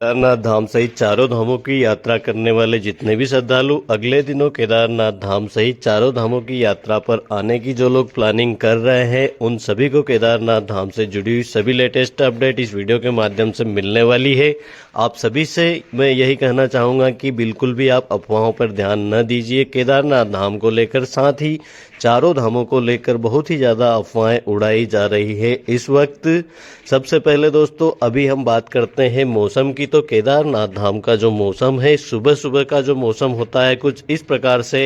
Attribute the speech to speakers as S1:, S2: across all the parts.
S1: केदारनाथ धाम सहित चारों धामों की यात्रा करने वाले जितने भी श्रद्धालु अगले दिनों केदारनाथ धाम सहित चारों धामों की यात्रा पर आने की जो लोग प्लानिंग कर रहे हैं उन सभी को केदारनाथ धाम से जुड़ी हुई सभी लेटेस्ट अपडेट इस वीडियो के माध्यम से मिलने वाली है। आप सभी से मैं यही कहना चाहूँगा कि बिल्कुल भी आप अफवाहों पर ध्यान न दीजिए। केदारनाथ धाम को लेकर साथ ही चारों धामों को लेकर बहुत ही ज़्यादा अफवाहें उड़ाई जा रही है इस वक्त। सबसे पहले दोस्तों अभी हम बात करते हैं मौसम की। तो केदारनाथ धाम का जो मौसम है, सुबह सुबह का जो मौसम होता है कुछ इस प्रकार से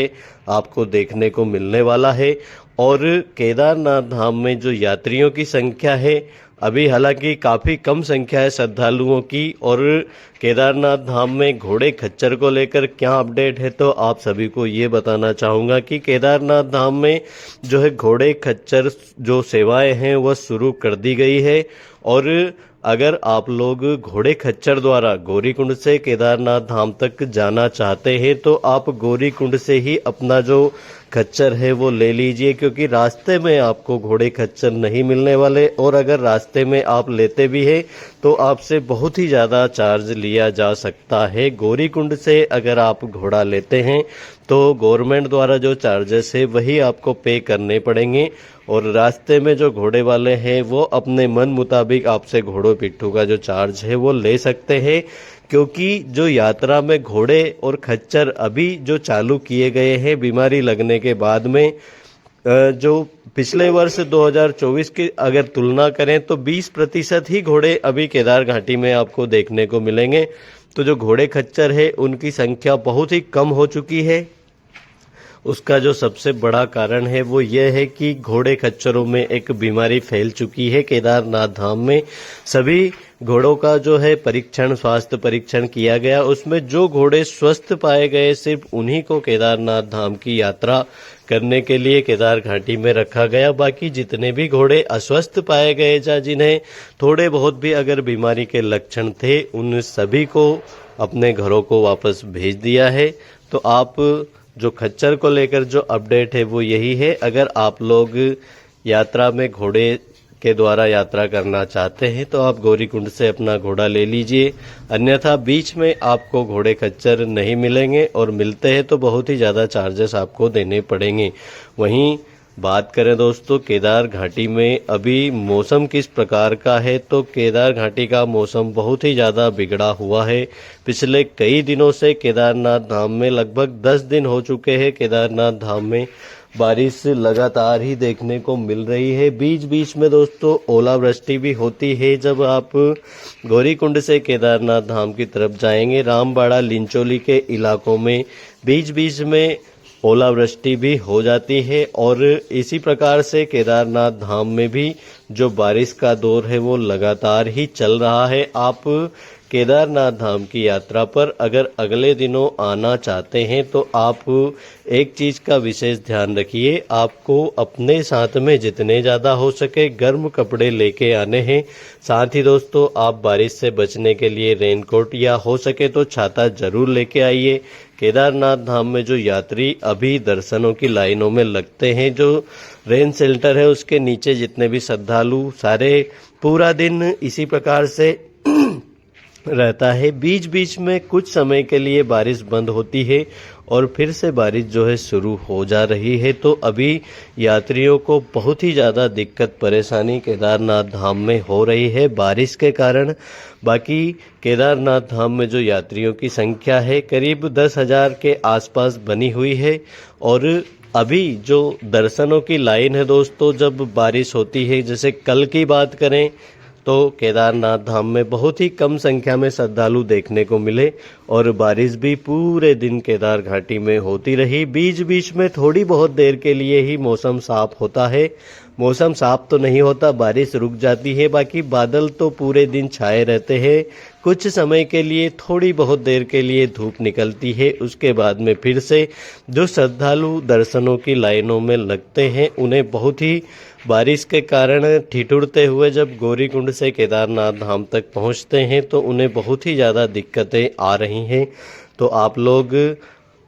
S1: आपको देखने को मिलने वाला है। और केदारनाथ धाम में जो यात्रियों की संख्या है अभी हालांकि काफ़ी कम संख्या है श्रद्धालुओं की। और केदारनाथ धाम में घोड़े खच्चर को लेकर क्या अपडेट है तो आप सभी को ये बताना चाहूँगा कि केदारनाथ धाम में जो है घोड़े खच्चर जो सेवाएं हैं वह शुरू कर दी गई है। और अगर आप लोग घोड़े खच्चर द्वारा गौरीकुंड से केदारनाथ धाम तक जाना चाहते हैं तो आप गौरीकुंड से ही अपना जो खच्चर है वो ले लीजिए, क्योंकि रास्ते में आपको घोड़े खच्चर नहीं मिलने वाले। और अगर रास्ते में आप लेते भी हैं तो आपसे बहुत ही ज़्यादा चार्ज लिया जा सकता है। गौरीकुंड से अगर आप घोड़ा लेते हैं तो गवर्नमेंट द्वारा जो चार्जेस है वही आपको पे करने पड़ेंगे। और रास्ते में जो घोड़े वाले हैं वो अपने मन मुताबिक आपसे घोड़ों पिट्ठू का जो चार्ज है वो ले सकते हैं, क्योंकि जो यात्रा में घोड़े और खच्चर अभी जो चालू किए गए हैं बीमारी लगने के बाद में, जो पिछले वर्ष 2024 की अगर तुलना करें तो 20% ही घोड़े अभी केदार घाटी में आपको देखने को मिलेंगे। तो जो घोड़े खच्चर है उनकी संख्या बहुत ही कम हो चुकी है। उसका जो सबसे बड़ा कारण है वो ये है कि घोड़े खच्चरों में एक बीमारी फैल चुकी है। केदारनाथ धाम में सभी घोड़ों का जो है परीक्षण, स्वास्थ्य परीक्षण किया गया, उसमें जो घोड़े स्वस्थ पाए गए सिर्फ उन्हीं को केदारनाथ धाम की यात्रा करने के लिए केदार घाटी में रखा गया। बाकी जितने भी घोड़े अस्वस्थ पाए गए या जिन्हें थोड़े बहुत भी अगर बीमारी के लक्षण थे उन सभी को अपने घरों को वापस भेज दिया है। तो आप जो खच्चर को लेकर जो अपडेट है वो यही है। अगर आप लोग यात्रा में घोड़े के द्वारा यात्रा करना चाहते हैं तो आप गौरीकुंड से अपना घोड़ा ले लीजिए, अन्यथा बीच में आपको घोड़े खच्चर नहीं मिलेंगे और मिलते हैं तो बहुत ही ज़्यादा चार्जेस आपको देने पड़ेंगे। वहीं बात करें दोस्तों केदार घाटी में अभी मौसम किस प्रकार का है, तो केदार घाटी का मौसम बहुत ही ज़्यादा बिगड़ा हुआ है। पिछले कई दिनों से केदारनाथ धाम में लगभग 10 दिन हो चुके हैं केदारनाथ धाम में बारिश लगातार ही देखने को मिल रही है। बीच बीच में दोस्तों ओलावृष्टि भी होती है। जब आप गौरीकुंड से केदारनाथ धाम की तरफ जाएंगे रामबाड़ा लिंचोली के इलाकों में बीच बीच में ओलावृष्टि भी हो जाती है। और इसी प्रकार से केदारनाथ धाम में भी जो बारिश का दौर है वो लगातार ही चल रहा है। आप केदारनाथ धाम की यात्रा पर अगर अगले दिनों आना चाहते हैं तो आप एक चीज़ का विशेष ध्यान रखिए, आपको अपने साथ में जितने ज़्यादा हो सके गर्म कपड़े लेके आने हैं। साथ ही दोस्तों आप बारिश से बचने के लिए रेनकोट या हो सके तो छाता जरूर लेके आइए। केदारनाथ धाम में जो यात्री अभी दर्शनों की लाइनों में लगते हैं, जो रेन शेल्टर है उसके नीचे जितने भी श्रद्धालु सारे पूरा दिन इसी प्रकार से रहता है। बीच बीच में कुछ समय के लिए बारिश बंद होती है और फिर से बारिश जो है शुरू हो जा रही है। तो अभी यात्रियों को बहुत ही ज़्यादा दिक्कत परेशानी केदारनाथ धाम में हो रही है बारिश के कारण। बाकी केदारनाथ धाम में जो यात्रियों की संख्या है करीब 10,000 के आसपास बनी हुई है। और अभी जो दर्शनों की लाइन है दोस्तों, जब बारिश होती है, जैसे कल की बात करें तो केदारनाथ धाम में बहुत ही कम संख्या में श्रद्धालु देखने को मिले और बारिश भी पूरे दिन केदार घाटी में होती रही। बीच बीच में थोड़ी बहुत देर के लिए ही मौसम साफ होता है, मौसम साफ तो नहीं होता, बारिश रुक जाती है, बाकी बादल तो पूरे दिन छाए रहते हैं। कुछ समय के लिए थोड़ी बहुत देर के लिए धूप निकलती है, उसके बाद में फिर से जो श्रद्धालु दर्शनों की लाइनों में लगते हैं उन्हें बहुत ही बारिश के कारण ठिठुरते हुए जब गौरीकुंड से केदारनाथ धाम तक पहुंचते हैं तो उन्हें बहुत ही ज़्यादा दिक्कतें आ रही हैं। तो आप लोग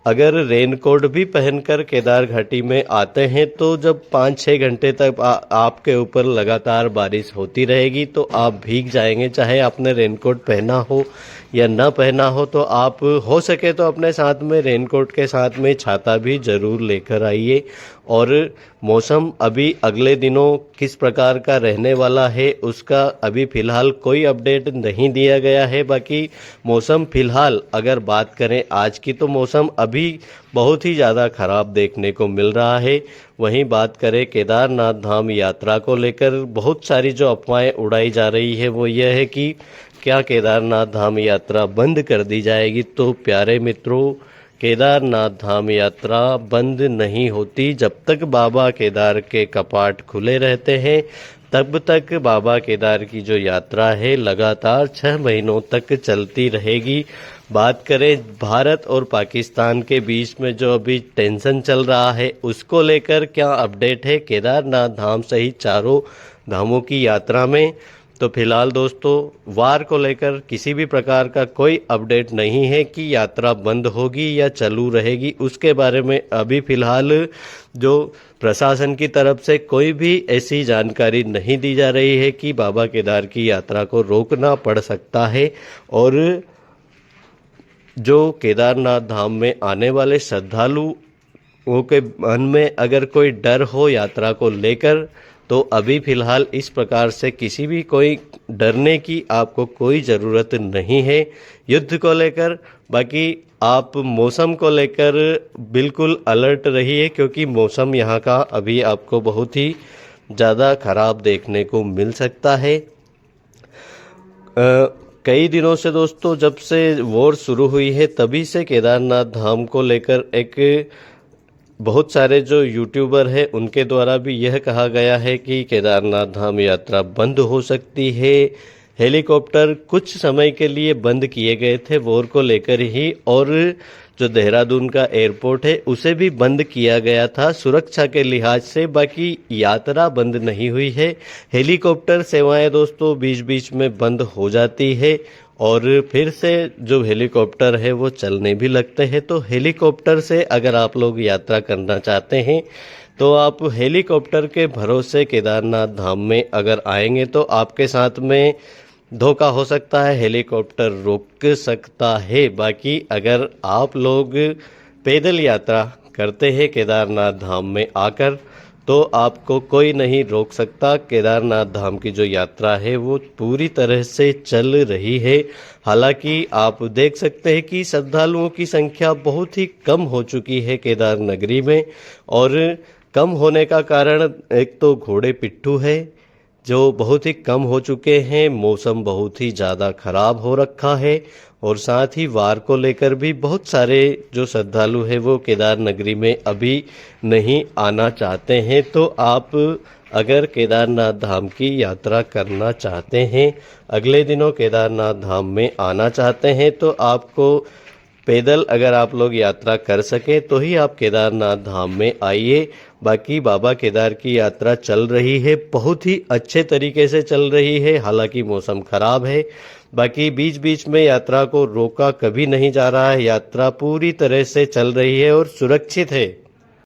S1: अगर रेनकोट भी पहनकर केदार घाटी में आते हैं तो जब 5-6 घंटे तक आपके ऊपर लगातार बारिश होती रहेगी तो आप भीग जाएंगे, चाहे आपने रेनकोट पहना हो या न पहना हो तो आप हो सके तो अपने साथ में रेनकोट के साथ में छाता भी ज़रूर लेकर आइए। और मौसम अभी अगले दिनों किस प्रकार का रहने वाला है उसका अभी फ़िलहाल कोई अपडेट नहीं दिया गया है। बाकी मौसम फ़िलहाल अगर बात करें आज की तो मौसम अभी बहुत ही ज़्यादा ख़राब देखने को मिल रहा है। वहीं बात करें केदारनाथ धाम यात्रा को लेकर बहुत सारी जो अफवाहें उड़ाई जा रही है वो यह है कि क्या केदारनाथ धाम यात्रा बंद कर दी जाएगी। तो प्यारे मित्रों, केदारनाथ धाम यात्रा बंद नहीं होती। जब तक बाबा केदार के कपाट खुले रहते हैं तब तक बाबा केदार की जो यात्रा है लगातार 6 महीनों तक चलती रहेगी। बात करें भारत और पाकिस्तान के बीच में जो अभी टेंशन चल रहा है उसको लेकर क्या अपडेट है केदारनाथ धाम सहित चारों धामों की यात्रा में, तो फिलहाल दोस्तों वार को लेकर किसी भी प्रकार का कोई अपडेट नहीं है कि यात्रा बंद होगी या चालू रहेगी। उसके बारे में अभी फिलहाल जो प्रशासन की तरफ से कोई भी ऐसी जानकारी नहीं दी जा रही है कि बाबा केदार की यात्रा को रोकना पड़ सकता है। और जो केदारनाथ धाम में आने वाले श्रद्धालुओं के मन में अगर कोई डर हो यात्रा को लेकर तो अभी फ़िलहाल इस प्रकार से किसी भी कोई डरने की आपको कोई ज़रूरत नहीं है युद्ध को लेकर। बाकी आप मौसम को लेकर बिल्कुल अलर्ट रहिए क्योंकि मौसम यहाँ का अभी आपको बहुत ही ज़्यादा ख़राब देखने को मिल सकता है। कई दिनों से दोस्तों जब से वॉर शुरू हुई है तभी से केदारनाथ धाम को लेकर एक बहुत सारे जो यूट्यूबर हैं उनके द्वारा भी यह कहा गया है कि केदारनाथ धाम यात्रा बंद हो सकती है। हेलीकॉप्टर कुछ समय के लिए बंद किए गए थे वॉर को लेकर ही, और जो देहरादून का एयरपोर्ट है उसे भी बंद किया गया था सुरक्षा के लिहाज से। बाकी यात्रा बंद नहीं हुई है। हेलीकॉप्टर सेवाएं दोस्तों बीच बीच में बंद हो जाती है और फिर से जो हेलीकॉप्टर है वो चलने भी लगते हैं। तो हेलीकॉप्टर से अगर आप लोग यात्रा करना चाहते हैं तो आप हेलीकॉप्टर के भरोसे केदारनाथ धाम में अगर आएंगे तो आपके साथ में धोखा हो सकता है, हेलीकॉप्टर रोक सकता है। बाकी अगर आप लोग पैदल यात्रा करते हैं केदारनाथ धाम में आकर तो आपको कोई नहीं रोक सकता। केदारनाथ धाम की जो यात्रा है वो पूरी तरह से चल रही है। हालांकि आप देख सकते हैं कि श्रद्धालुओं की संख्या बहुत ही कम हो चुकी है केदार नगरी में, और कम होने का कारण एक तो घोड़े पिट्ठू है जो बहुत ही कम हो चुके हैं, मौसम बहुत ही ज़्यादा खराब हो रखा है, और साथ ही वार को लेकर भी बहुत सारे जो श्रद्धालु हैं वो केदार नगरी में अभी नहीं आना चाहते हैं। तो आप अगर केदारनाथ धाम की यात्रा करना चाहते हैं, अगले दिनों केदारनाथ धाम में आना चाहते हैं तो आपको पैदल अगर आप लोग यात्रा कर सके तो ही आप केदारनाथ धाम में आइए। बाकी बाबा केदार की यात्रा चल रही है, बहुत ही अच्छे तरीके से चल रही है। हालांकि मौसम खराब है, बाकी बीच बीच में यात्रा को रोका कभी नहीं जा रहा है। यात्रा पूरी तरह से चल रही है और सुरक्षित है।